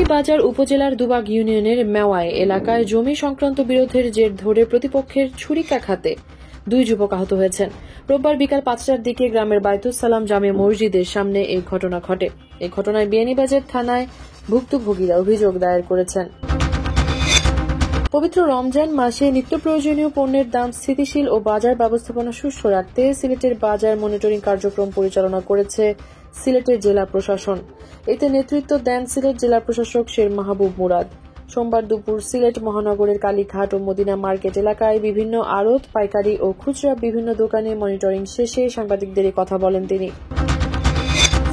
বিয়ানীবাজার উপজেলার দুবাগ ইউনিয়নের মেওয়ায় এলাকায় জমি সংক্রান্ত বিরোধের জের ধরে প্রতিপক্ষের ছুরিকাঘাতে 2 যুবক আহত হয়েছেন। রোববার বিকাল 5টার দিকে গ্রামের বাইতুস সালাম জামে মসজিদের সামনে এই ঘটনা ঘটে। এই ঘটনায় বিয়ানীবাজার থানায় ভুক্তভোগীরা অভিযোগ দায়ের করেছেন। পবিত্র রমজান মাসে নিত্য প্রয়োজনীয় পণ্যের দাম স্থিতিশীল ও বাজার ব্যবস্থাপনা সুষ্ঠু রাখতে সিলেটের বাজার মনিটরিং কার্যক্রম পরিচালনা করেছে সিলেটের জেলা প্রশাসন। এতে নেতৃত্ব দেন সিলেট জেলা প্রশাসক শের মাহবুব মুরাদ। সোমবার দুপুর সিলেট মহানগরের কালীঘাট ও মদিনা মার্কেট এলাকায় বিভিন্ন আড়ত, পাইকারি ও খুচরা বিভিন্ন দোকানে মনিটরিং শেষে সাংবাদিকদের কথা বলেন তিনি।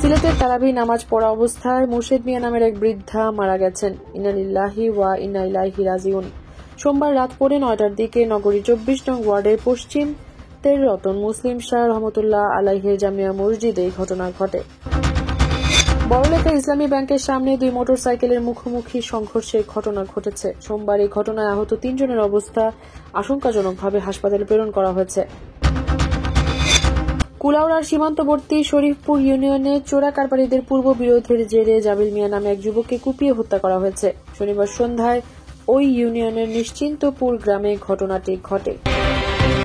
সিলেটের তারাবি নামাজ পড়া অবস্থায় মুর্শেদ মিয়া নামের এক বৃদ্ধা মারা গেছেন। ইন্না লিল্লাহি ওয়া ইন্না ইলাইহি রাজিউন। সোমবার রাত 9:30টার দিকে নগরী 24 নং ওয়ার্ডের পশ্চিম তেররতন মুসলিম শাহ রহমতুল্লাহ আলাইহির জামিয়া মসজিদে এই ঘটনা ঘটে। বড়লেখা ইসলামী ব্যাংকের সামনে 2 মোটরসাইকেলের মুখোমুখি সংঘর্ষের ঘটনা ঘটেছে। সোমবার এই ঘটনায় আহত 3 জনের অবস্থা আশঙ্কাজনকভাবে হাসপাতালে প্রেরণ করা হয়েছে। কুলাউড়ার সীমান্তবর্তী শরীফপুর ইউনিয়নে চোরা কারবারিদের পূর্ব বিরোধের জেরে জাবিল মিয়া নামে এক যুবককে কুপিয়ে হত্যা করা হয়েছে। শনিবার সন্ধ্যায় ওই ইউনিয়নের নিশ্চিন্তপুর গ্রামে ঘটনাটি ঘটে।